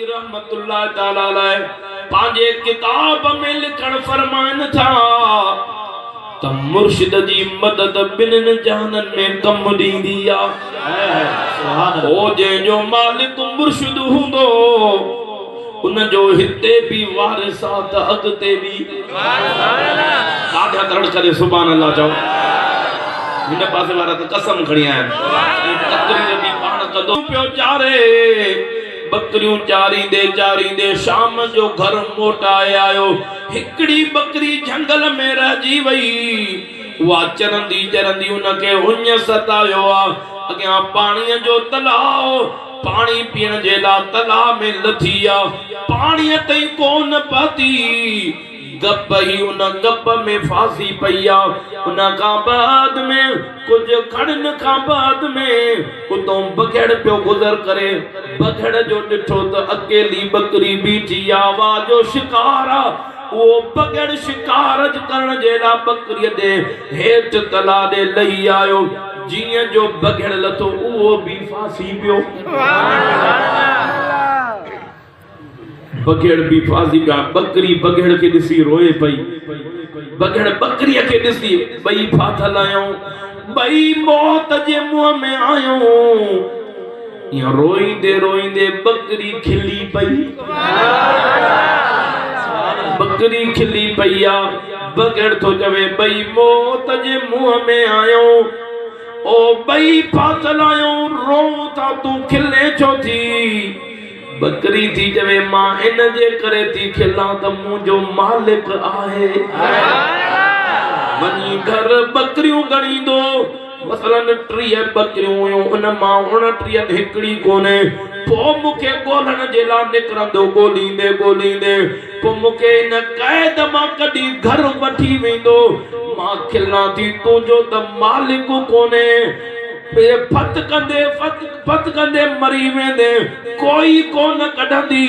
रहमतुल्लाह ताला अलैह पांजे किताब में लिखण फरमान था त मुर्शिद जी मदद बिन जहानन में कम दींदी आ। ओ जो मालिक मुर्शिद हुंदो उन जो हिते भी वारिसात अगते भी साधा तरण करे सुभान अल्लाह चओ। हिन पासे वारा त कसम खणी आया बकरी भी पाण कदो पियो चारे बकरियों चारींदे शाम जो घर मोटाए आयो। हिकड़ी बकरी जंगल में रही वई वा चरंदी उनके उञ सतायो आ। अग्यां पाणीअ जो तलाव पानी पीण जे ला तलाव में लथी आ। पानी तई कोन पाती गप ही उन गप में फांसी पईया। उन का बाद में कुछ खड़न का बाद में उतो बगड़ पे गुजर करे। बगड़ जो डिठो तो अकेली बकरी बीठी आवा जो शिकारा वो बगड़ शिकार करण जे ला बकरी दे हेठ तला दे लई आयो। जिए जो बगड़ लथो वो भी फांसी पियो। बगड़ भी फांसी पिया। बकरी बगड़ के दिसी रोए पई। बगड़ बकरी के दिसी बई फाथल आयो बई मौत जे मुंह में आयो। या रोईंदे बकरी खिली पई। बकरी खिली पईया। बगड़ तो जवे बई मौत जे मुंह में आयो। ओ बई फाथल आयो रो था तू खिले छो थी। बकरी थी जवे मां इन जे करे थी खिला त मुंहिंजो मालिक आहे। वनी घर बकरियों गणींदो मसलन 30 बकरियों हुयूं उन मां 29 हिकड़ी कोने। पो मुखे गोलण जे ला निकरंदो गोलींदे पो मुखे इन कैद मां कडी घर वठी वेंदो। मां खिला थी तुंहिंजो त मालिक कोने। फत कंदे मरी वेंदे कोई कोन कढंदी।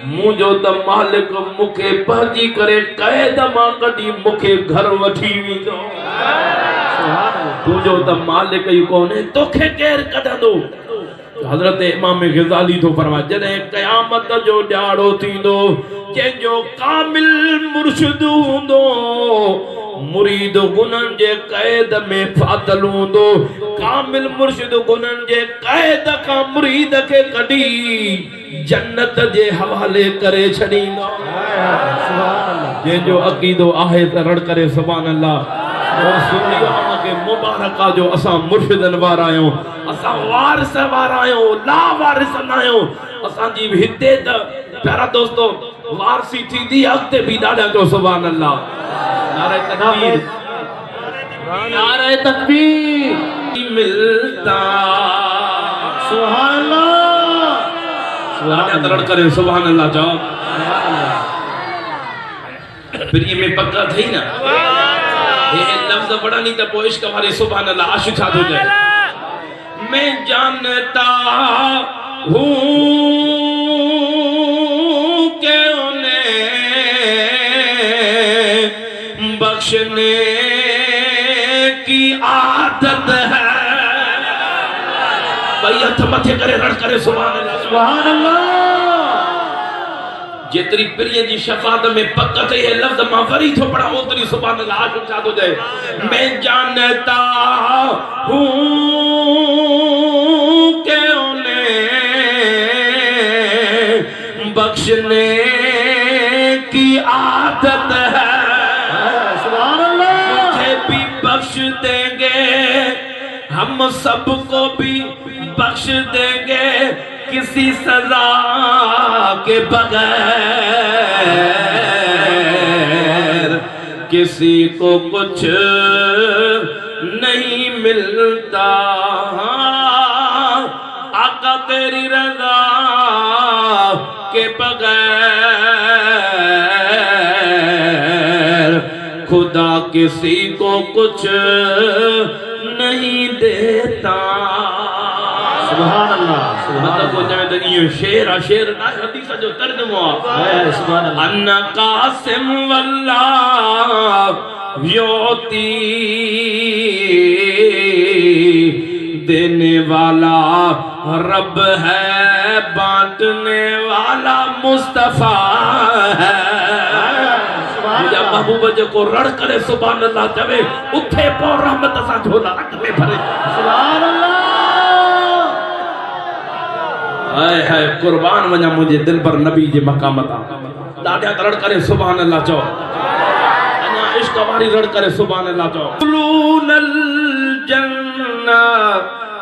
मुंहिंजो त मालिक मुखे भाजी करे कैद मां कढी मुखे घर वठी वेंदो। तुंहिंजो त मालिक ई कोने तोखे केर कढंदो। हज़रत इमाम ग़ज़ाली तो फरमाए जॾहिं क़यामत जो ॾियारो थींदो जंहिंजो कामिल मुर्शिद हूंदो मुरीद गुनन जे कैद में फातल हूंदो। कामिल मुर्शिद गुनन जे कैद का मुरीद के कढी जन्नत जे हवाले करे छॾींदो। जंहिंजो अक़ीदो आहे त रड़ करे सुभान अल्लाह। के मुबारका जो असा मुर्शिदन वारा आयो। असा वारिस वारा आयो ला वारिस न आयो। असा जी हिते त प्यारा दोस्तों वारसी थींदी अॻिते भी ॾाढा जो सुभान अल्लाह। नारे तकबीर नारे तकबीर मिलता सुभान अल्लाह। सुभान तरण करे सुभान अल्लाह जाओ। फिर ये में पक्का थई ना ये लफ्ज पढ़ा नहीं तो इश्क हमारे सुभान अल्लाह आशिक साथ हो जाए। मैं जानता हूँ कि उन्हें बख्शने की आदत है। भाई हथ मथे करे रड़ करे सुभान अल्लाह सुभान अल्लाह। जेतरी प्रिय जी शफात में पक्का थे ये लफ्ज मां वरी थो पढ़ा ओतरी सुभान अल्लाह आशिक साथ हो जाए। मैं जानता हूँ कि उन्हें बख्शने की आदत है। सुभान अल्लाह। मुझे भी बख्श देंगे हम सबको भी बख्श देंगे किसी सजा के बगैर। किसी को कुछ नहीं मिलता आका तेरी रज़ा के बगैर। खुदा किसी को कुछ नहीं देता। सुभान अल्लाह। मतलब वो जब ये शेर ना हदीस जो तर्जुमा है सुभान अल्लाह। अन्ना कासिम वल्लाह योती देने वाला रब है बांटने वाला मुस्तफा है। मुझे महबूब जो रड़ करे सुभान अल्लाह चवे उठे पो रहमत सा झोला रख में भरे सुभान अल्लाह। हाय हाय कुर्बान वञा मुझे दिल पर नबी जे मकाम ता ॾाढा रड़ करे सुभान अल्लाह चओ। अञा इश्क वारी रड़ करे सुभान अल्लाह चओ। कुलूनल जन्ना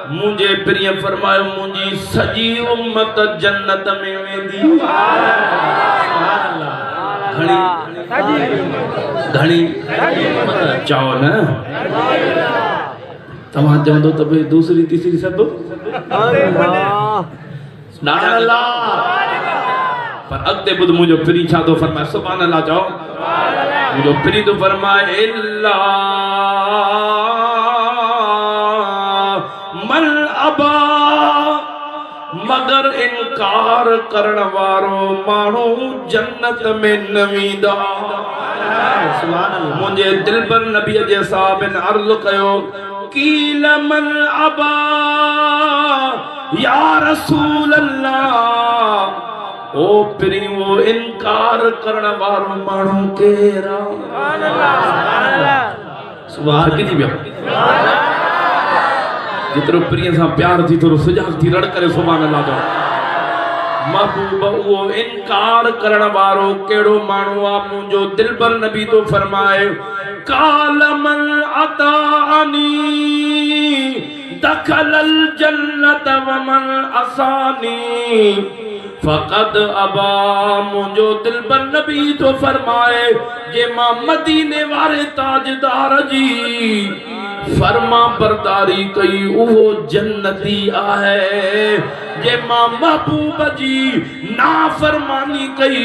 मुझे प्रिय फरमायो मुझी सजी उम्मत जन्नत में वेंदी। घणी घणी चाओ न तव्हां चवंदो त भई दूसरी तीसरी सब पर अॻिते ॿुध मुंहिंजो प्री छा थो फरमाए सुभान अल्लाह चओ। मुंहिंजो प्री थो फरमाए इल्ला मल अबा मगर इनकार करण वारो माण्हू जन्नत में न वेंदा। मुझे दिल पर नबी जे साहब अर्ज कयो कील मन अबा या रसूल अल्लाह। ओ प्री वो इनकार करण वारो माण्हू केरा सुभान की थी जितरो प्रिय सां प्यार थी थोरो सुजाग थी रड़ करे सुभान अल्लाह जो। महबूब वो इनकार करण वारो केड़ो माण्हू आ मुंहिंजो दिल पर नबी तो फरमाए काल मन अतानी दखलल जन्नत व मन असानी फकद अबा। मुंहिंजो दिल पर नबी तो फरमाए जे मां मदीने वारे ताजदार जी फरमा बरदारी कई उहो जन्नती आहे। जे मां महबूब जी नाफरमानी कई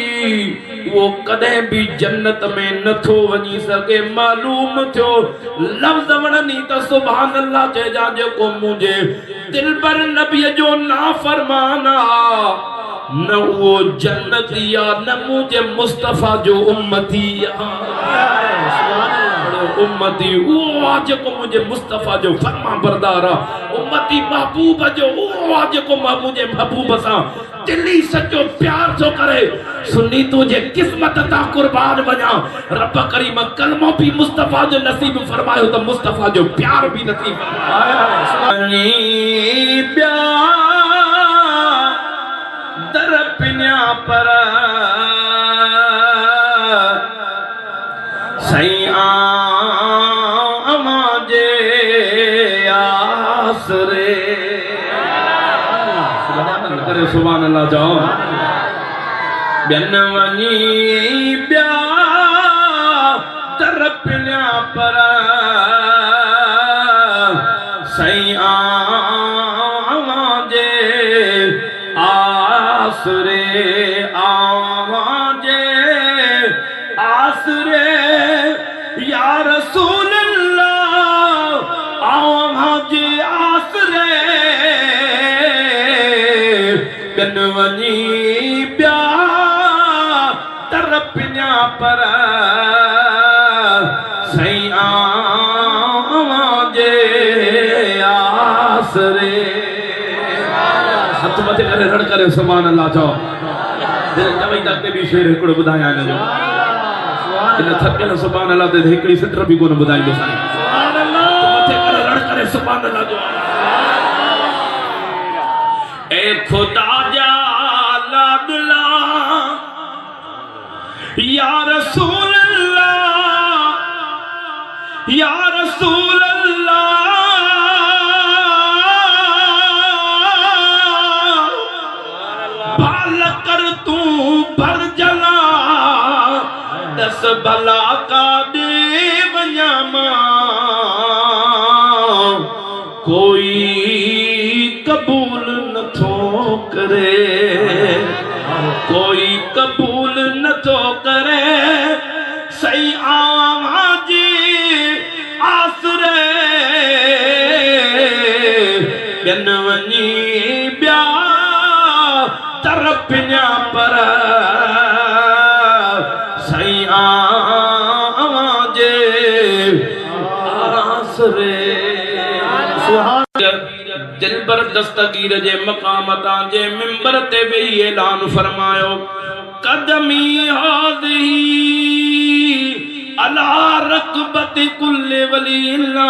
वो कदें भी जन्नत में नथो वञी सके। मालूम थियो लफ्ज़ वणनी त सुभान अल्लाह चइजा जेको मुझे दिल पर नबी जो नाफरमान आ न वो जन्नती आ न मुझे मुस्तफा जो उम्मती आ। उम्मती वो आज को मुझे मुस्तफा जो फरमा बरदार उम्मती महबूब जो वो आज को मुझे महबूब सा दिली सच्चो प्यार जो करे सुन्नी तुझे किस्मत ता कुर्बान बना। रब करीम कलमो भी मुस्तफा जो नसीब फरमायो तो मुस्तफा जो प्यार भी नसीब फरमायो। दर पिन्या पर सैया अमाजे आसरे करे सुभान अल्लाह जाओ। बिन वनी ब्या दर पिन्या पर सैया अमाजे आसरे आवाजे आसरे या रसूल अल्लाह आवाजे आसरे बिन वनी प्या तरपिया पर सही आवाजे आसरे। हथ मथे करे रड़ करे सुभान अल्लाह चओ। दिल जवई तक भी शेर हिकड़ो बुधाया इन जो इन थकल सुभान अल्लाह ते हिकड़ी सिटर भी कोन बुधाईंदो साईं सुभान अल्लाह। मथे करे रड़ करे सुभान अल्लाह जो। ए खुदा जा लाडला या रसूल अल्लाह या रसूल अल्लाह भाल कर तू भर जला दस भला का देव न्यामा कोई कबूल न थो करे कोई कबूल न थो करे सही आवाज़ आसरे बिन वनी ब्या तरपिया पर सही आवाज़ आसरे। दिलबर दस्तगीर जे मकाम तां जे मिंबर ते वेही ऐलान फरमायो कदमी हाज़ी अला रकबत कुल्ले वलील्ला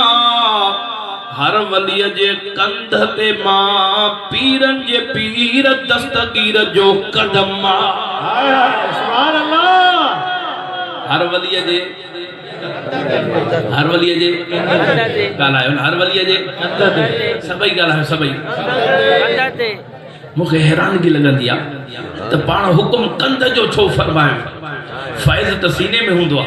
हर वली जे कंध ते मां पीरन जे पीर दस्तगीर जो कदम सुभान अल्लाह हर वली जे गालायो हर वली जे सभई गालायो सभई मुखे हैरानगी लगंदी आ त पाण हुकुम कंध जो छो फरमायो फैज़ त सीने में हुंदो आ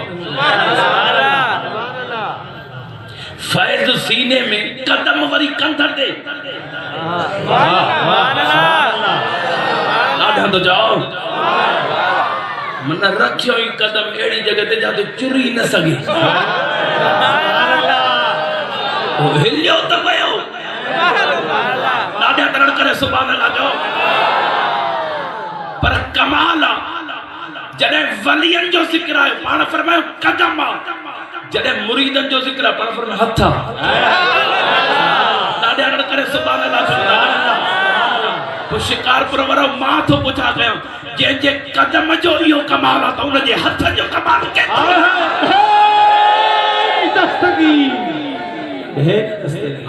फैज़ सीने में कदम वरी कंध ते लाडा तो जाओ मन रखियो ही कदम एड़ी जगह ते जाते चुरी न सके ओ हिलियो त वयो लाडा तरण करे सुभान अल्लाह जो पर कमाल जड़े वलियन जो जिक्र है पाण फरमायो कदम जड़े मुरीदन जो जिक्र है पाण फरमायो हथ लाडा तरण करे सुभान अल्लाह शिकारपुर वारो मां तो पुछा कयो जे कदम जो इहो कमाल आहे त उन जे हथ जो कमाल के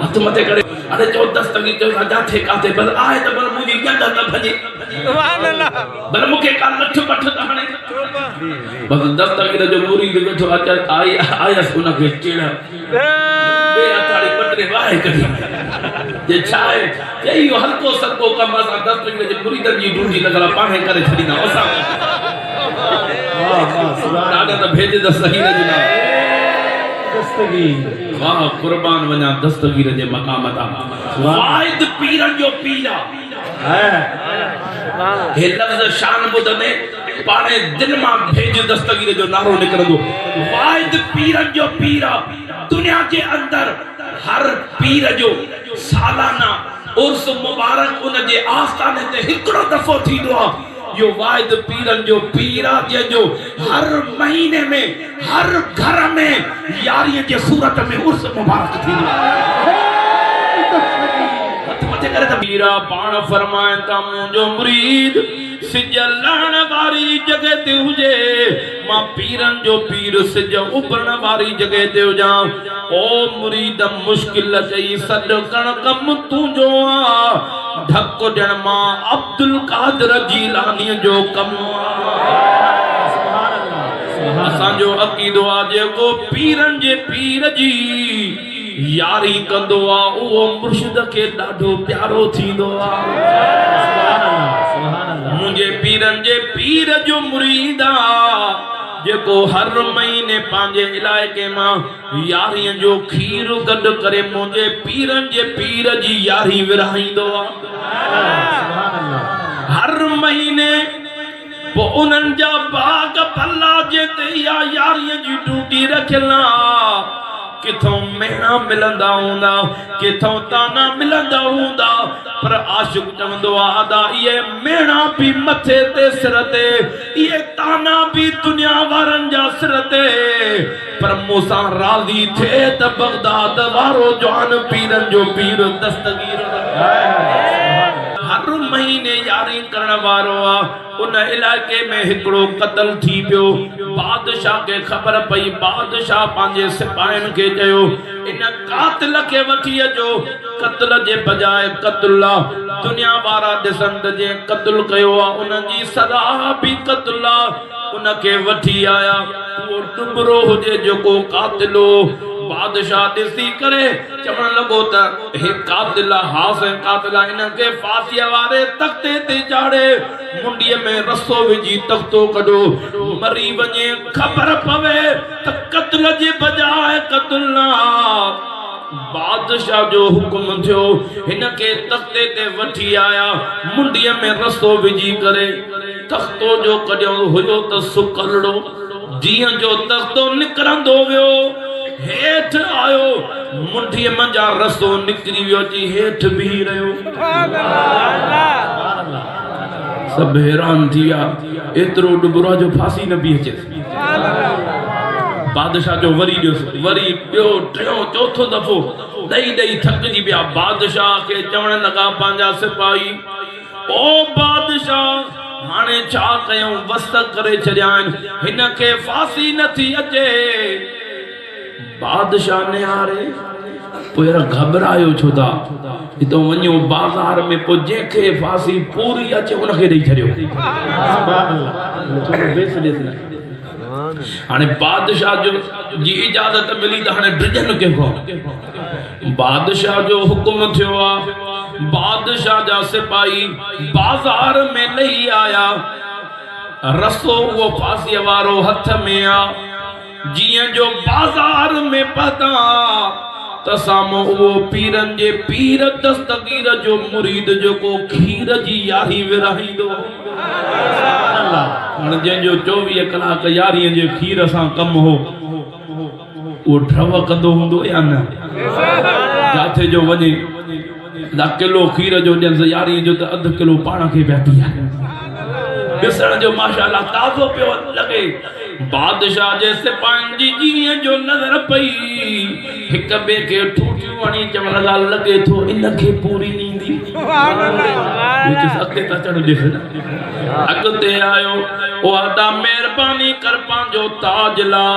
हथ मथे करे अरे जो दस्तगी जो राजा थे काते बल आए त बल मुजी गंदा न भजे सुभान अल्लाह बल मुके का लठ पठ त हणे बस दस्तगी जो मुरीद बैठो आया उन के चेड़ा बे अथाड़ी पटरे वाहे कढी जे छाए यही हल्को सको कम असा दस्तगी जे मुरीदन जी ढूंढी लगला पाणे करे छडीना ओसा वाह सुभान दादा त भेज द सही न जुना दस्तगी वाह कुर्बान वना दस्तगीर जे मकाम ता वाहिद पीरन जो पीरा है हे लफ्ज शान बुध में पाणे दिल मां भेज दस्तगीर जो नारो निकरंदो वाहिद पीरन जो पीरा दुनिया के अंदर हर पीर जो सालाना उर्स मुबारक उन जे आस्थाने ते हिकड़ो दफो थींदो आ यो वाहिद पीरन जो पीरा जे जो हर महीने में हर घर में यारी के सूरत में उर्स मुबारक थींदो आ मथे करे त पीरा पाण फरमाए ता मुंजो मुरीद सिज लहण वारी जगह ते हुजे मां पीरन जो पीर सिज उभरण वारी जगह ते हुजा ओ मुरीद मुश्किल चई सद कण कम तुंजो आ ढक ॾियण मां अब्दुल कादिर जीलानी जो कम सुभान अल्लाह असांजो अकीदो आ जेको पीरन जे पीर जी यारी कंदो आ उहो मुर्शिद के ॾाढो प्यारो थींदो आ सुभान अल्लाह मुझे पीरन जे पीर जो मुरीद आ जेको हर महीने पांजे इलाके मां यारी जो खीर गड करे मुझे पीरन जे पीर जी यारी विरहाईंदो आ सुभान अल्लाह हर महीने पो उनन जा बाग पल्ला जे ते यारी जी ड्यूटी रखला किथों मेणा मिलंदा हूंदा किथों ताना मिलंदा हूंदा पर आशिक चवंदो आदा ये मेणा भी मथे ते सिर ते ये ताना भी दुनिया वारन जा सिर ते पर मूसा राजी थे त बगदाद वारो जवान पीरन जो पीर दस्तगीर हर महीने यारी करण वारो आ उन इलाके में हिकड़ो कत्ल थी पियो बादशाह के खबर पई बादशाह पांजे सिपाहिन के कयो इन कातिल के वठी अचो कत्ल जे बजाय कत्ल दुनिया वारा दिसंद जे कत्ल कयो आ उन जी सदा भी कत्ल उन के वठी आया वो डुबरो हुजे जेको कातिलो बादशाह दिसी करे चवण लगो त हे कातिला हास कातिला इन के फांसी वाले तख्ते ते चाड़े मुंडी में रसो विजी तख्तो कढो मरी वने खबर पवे त कत्ल जे बजाय कत्ल बादशाह जो हुक्म थियो इन के तख्ते ते वठी आया मुंडी में रसो विजी करे तख्तो जो कढियो हुयो त सुकलड़ो जीअं जो तख्तो निकरंदो वियो हेठ आयो मुंडी मंजा रसो निकरी वियो जी हेठ भी रहियो सब हैरान थिया एतरो डुबरो जो फांसी न भी अचे बादशाह जो वरी ॿियो टियों चौथो दफ़ो दई दई थकजी पिया बादशाह के चवण लगा पंहिंजा सिपाही ओ बादशाह हाणे छा कयूं वस करे छॾिया आहिनि हिन खे फांसी नथी अचे बादशाह निहारे पोइ घबरायो छो था हितो वञो बाज़ार में पोइ जंहिंखे फांसी पूरी अचे उनखे ॾेई छॾियो हाणे बादशाह जो जी इजाज़त मिली त हाणे ड्रिजन कंहिंखो बादशाह जो हुकुम थियो आहे बादशाह जा सिपाही बाज़ार में लही आया रसो वो फांसीअ वारो हथ में आ जीअं जो बाज़ार में पता त साम्हूं उहो पीरनि जे पीर दस्तगीर जो मुरीद जेको खीर जी यारी विरहाईंदो हाणे जंहिंजो 24 कलाक यारीअ जे खीर सां कमु हो उहो ठव कंदो हूंदो या न जाथे जो वञे किलो खीर जो ॾियनि यारी जो त अधु किलो पाण खे पिया पी आहे ॾिसण जो माशाअल्लाह ताज़ो पियो लॻे बादशाह जे सिपाहियुनि जी जीअं जो नज़र पई हिक ॿिए खे ठूठियूं हणी चवण लॻे थो इनखे पूरी नींदी अॻिते त अचण ॾिस अॻिते आयो ओ अदा महिरबानी कर पंहिंजो ताज ला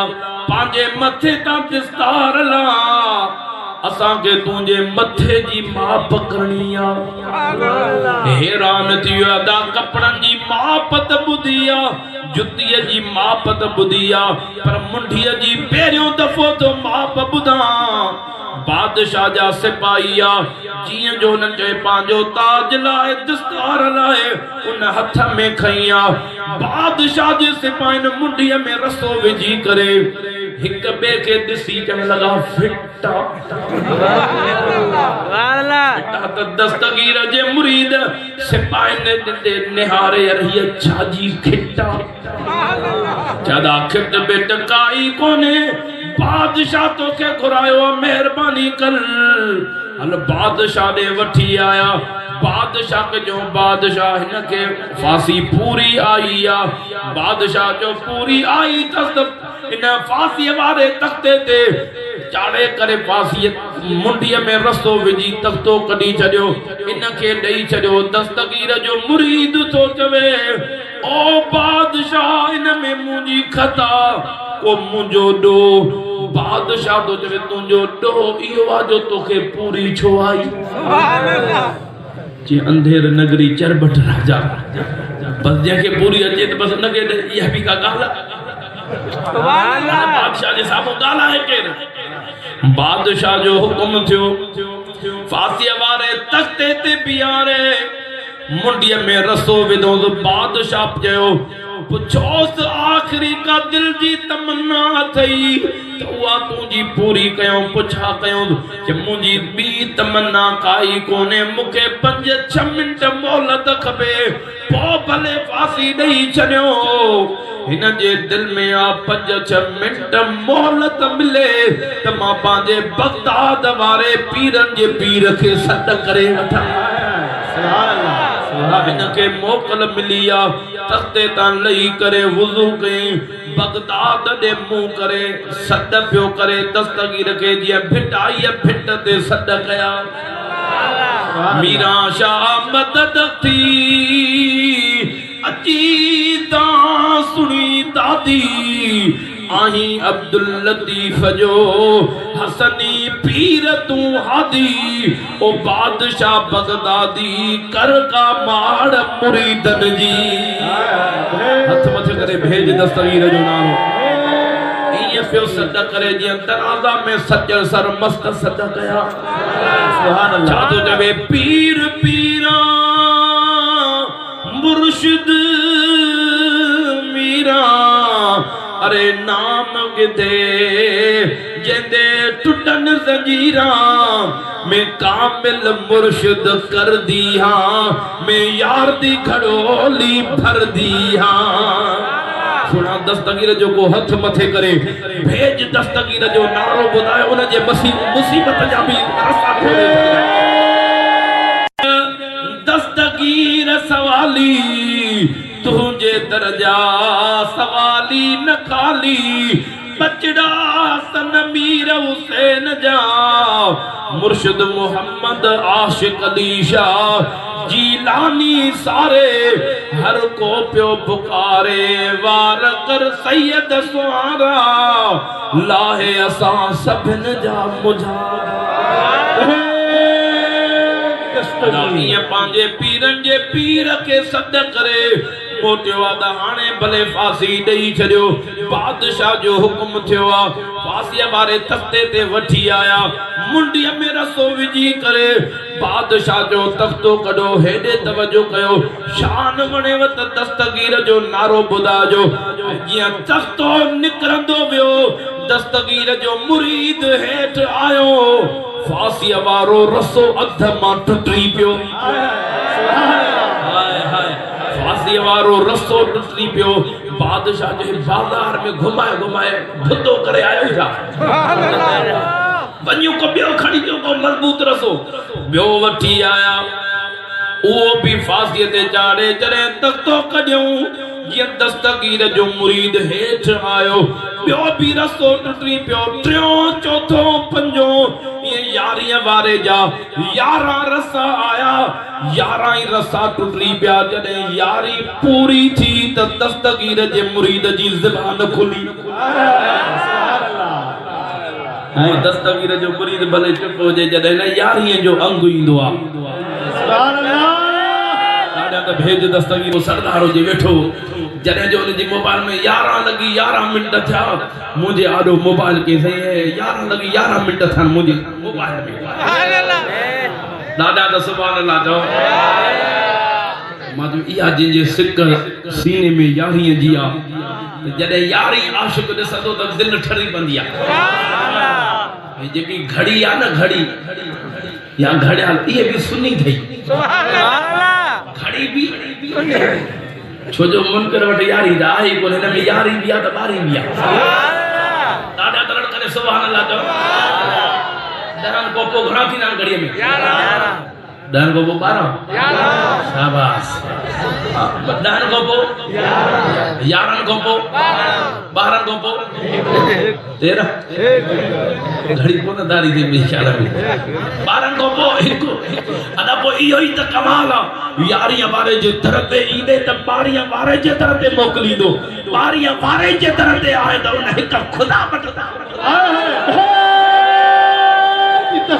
पंहिंजे मथे तां दस्तार ला असां के तुझे मथे जी माप करनी आ हैरान थियो अदा कपड़न जी माप त बुधिया जुतिया जी माप त बुधिया पर मुंडीअ जी पहिरियों दफ़ो तो माप बुधा बादशाह जा सिपाही आ जीअं जो उन्हनि चए पंहिंजो ताज लाए दस्तार लाए उन हथ में खई आ बादशाह जे सिपाहियुनि मुंडीअ में रसो विझी करे हिक ॿिए खे ॾिसी चवण लॻा फिटा त दस्तगीर जे मुरीद सिपाहियुनि निहारे हीअ छाजी खिटा चदा खिट बिट काई कोने बादशाह तोखे घुरायो मेहरबानी कर हल बादशाह ॾे वठी आया बादशाह के जो बादशाह हिन के फांसी पूरी आई आ बादशाह जो पूरी आई त इन फांसी वारे तख्ते ते चाड़े करे फांसी मुंडीअ में रसो विझी तख्तो कढी छॾियो इन खे ॾेई छॾियो दस्तगीर जो मुरीद थो चवे ओ बादशाह इन में मुंहिंजी खता को मुंहिंजो ॾोह बादशाह तो चवे तुंहिंजो ॾोह इहो आहे जो तोखे पूरी छो आई जी अंधेर नगरी चरबट राजा बस जंहिंखे पूरी अचे त बस उनखे इहा बि का ॻाल्हि आहे बादशाह जे साम्हूं ॻाल्हि आहे केरु बादशाह जो हुकुम थियो फांसीअ वारे तख्ते ते बीहारे मुंडीअ में रसो विधो त बादशाह चयो पुछोस आखिरी का दिल जी तमन्ना थई तो उहा तुंहिंजी पूरी कयूं पुछा कयूं कि मुंहिंजी ॿी तमन्ना काई कोने मूंखे 5-6 मिंट मोहलत खपे पोइ भले फांसी ॾेई छॾियो हिन जे दिल में आ 5-6 मिंट मोहलत मिले त मां पंहिंजे बगदाद वारे पीरनि जे पीर खे सॾ करे वठां हिन खे मोकल मिली आ तख्ते तां लही करे वुज़ू कई बगदाद ॾे मुंहुं करे सॾ पियो करे दस्तगीर खे जीअं भिटाई भिट ते सॾ कया मीरा शाह मदद थी अची तां सुणी दादी आही अब्दुल लतीफ जो हसनी पीर तू हादी ओ बादशाह बगदादी कर का माड़ मुरीदन जी हथ मथे करे भेज दस्तगीर जो नालो ये फिर सदा करे जी दरवाजा में सज्जन सर मस्त सदा कया सुभान अल्लाह जादू जबे पीर पीरा मुर्शिद मीरा अरे नाम गिदे जेंदे टुटन जंजीरा मैं कामिल मुर्शिद कर दी हाँ मैं यार दी घड़ोली भर दी हाँ सुना दस्तगीर जो को हथ मथे करे भेज दस्तगीर जो नारो बुधाए उन जे मुसीबत जा भी रस्ता खोले दस्तगीर सवाली तुझे दर्जा सवाली न खाली बचड़ा सन मीर हुसैन जा मुर्शिद मोहम्मद आशिक अली शाह जीलानी सारे हर को प्यो पुकारे वार कर सैयद सुआरा लाहे असा सभिन जा मुझारा पांजे पीरन जे पीर के सद करे मोटियो आदा हाणे भले फांसी ॾेई छॾियो बादशाह जो हुक्म थियो आ फांसीअ वारे तख्ते ते वठी आया मुंडीअ में रसो विझी करे बादशाह जो तख्तो कढो हेॾे तवजो कयो शान वणेव त दस्तगीर जो नारो ॿुधाइजो जीअं तख्तो निकिरंदो वियो दस्तगीर जो मुरीद हेठि आयो फांसीअ वारो रसो अध मां टुटी पियो फांसीअ वारो रसो टुटी पियो बादशाह जे बाज़ार में घुमाए घुमाए धुतो करे आयो छा वञो को ॿियो खणी अचो को मज़बूत रसो ॿियो वठी आया उहो बि फांसीअ ते चाढ़े जॾहिं तख्तो कढियऊं जीअं दस्तगीर जो मुरीद हेठि आयो ॿियो बि रसो टुटी पियो टियों चौथों पंजो ये 11 वारे जा 11 रसा आया 11 रसा टुटी पिया जॾहिं 11 पूरी थी त दस्तगीर जे मुरीद जी ज़बान खुली दस्तगीर जो मुरीद भले चुप हुजे जॾहिं न 11 जो अंग ईंदो आहे ॾाढा त भेज दस्तगीर सरदार हुजे वेठो जॾहिं जो उनजी मोबाइल में 11 लॻी 11 मिंट थिया मुंहिंजे आॾो मोबाइल के सही है 11 लॻी 11 मिंट थियनि मुंहिंजे मोबाइल में ॾाढा त सुभान अल्लाह चओ मां इहा जंहिंजे सिक सीने में 11 जी आहे जॾहिं 11 आशिक़ ॾिसंदो त दिलि ठरी पवंदी आहे जेकी घड़ी आहे न घड़ी या घड़ियाल इहे बि सुनी अथई घड़ी बि छो जो मुनकर वटि 11 त आहे कोन हिन में 11 बि आहे त 12 बि आहे ॾाढा तरण करे सुभान अल्लाह चओ ॾहनि खां पोइ घणा थींदा आहिनि घड़ीअ में 11 खां पोइ 12 शाबाश 10 खां पोइ 11 खां पोइ 12 खां पोइ 13 घड़ी कोन दारी थी बि ख्याल में 12 खां पोइ हिकु अदा पोइ इहो ई त कमाल आहे 11 वारे जे दर ते ईंदे त 12 वारे जे दर ते मोकिलींदो 12 वारे जे दर ते आहे त उन हिक खुदा वटदा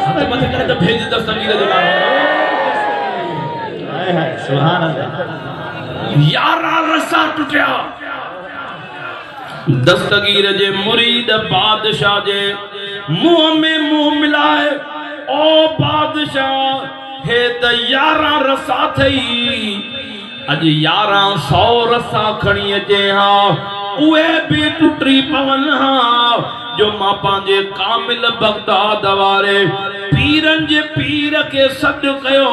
हथ मथे करे त भेज दस्तगीर जो नालो सुभान अल्लाह 11 रसा टुटिया दस्तगीर जे मुरीद बादशाह जे मुंह में मुंह मिलाए ओ बादशाह हे त 11 रसा थई अज 1100 रसा खणी अचे हा उहे बि टुटी पवन हा जो मां पंहिंजे कामिल बगदाद वारे पीरन जे पीर के सॾु कयो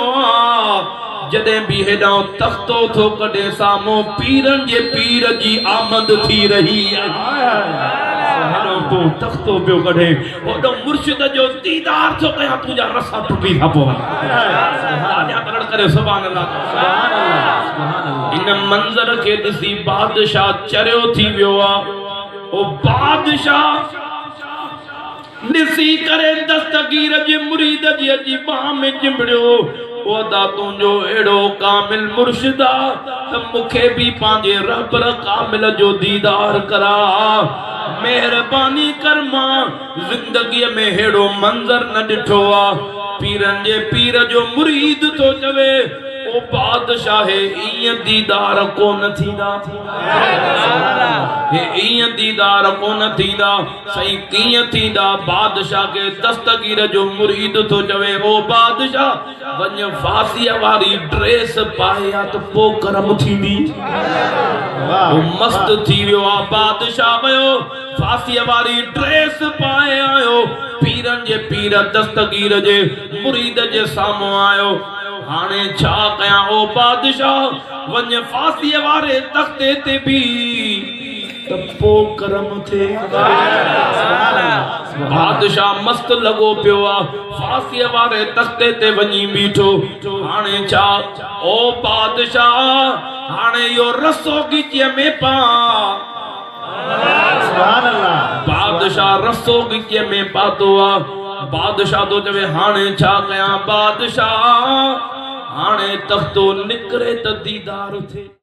जॾहिं बि हेॾां तख्तो थो कढे साम्हूं पीरन जे पीर जी आमद थी रही हेॾो तख्तो पियो कढे ओॾो मुर्शिद जो दीदार थो कयां तुंहिंजा रसा टुटी था पवनि करे सुभान अल्लाह इन मंज़र खे ॾिसी बादशाह चरियो थी वियो आहे ओ बादशाह ॾिसी करे दस्तगीर जे मुरीद जी अजी बाह में चिंबड़ियो ओदा तुंहिंजो अहिड़ो कामिल मुर्शिदा त मूंखे बि पंहिंजे रब कामिल जो दीदार करा मेहरबानी कर मां ज़िंदगीअ में अहिड़ो मंज़र न ॾिठो आहे पीरन जे पीर जो मुरीद थो चवे ओ बादशाह ईअं दीदार कोन थींदा हे ईअं दीदार कोन थींदा सही कीअं थींदा बादशाह के दस्तगीर जो मुरीद थो चवे ओ बादशाह वञ फांसीअ वारी ड्रेस पाए या त पोइ करम थींदी ओ मस्त थी वियो आहे बादशाह वियो फांसीअ वारी ड्रेस पाए आयो पीरन जे पीर दस्तगीर जे मुरीद जे साम्हूं आयो हाणे छा कयां ओ बादशाह वञ फांसीअ वारे तख्ते ते भी त पोइ करम थे बादशाह मस्त लॻो पियो आहे फांसीअ वारे तख्ते ते वञी बीठो हाणे छा ओ बादशाह हाणे इहो रसो गिचीअ में पा सुभान अल्लाह बादशाह रसो गिचीअ में पातो आहे बादशाह तो चवे हाणे छा कयां बादशाह हाणे तख्तो निकरे त दीदार थे।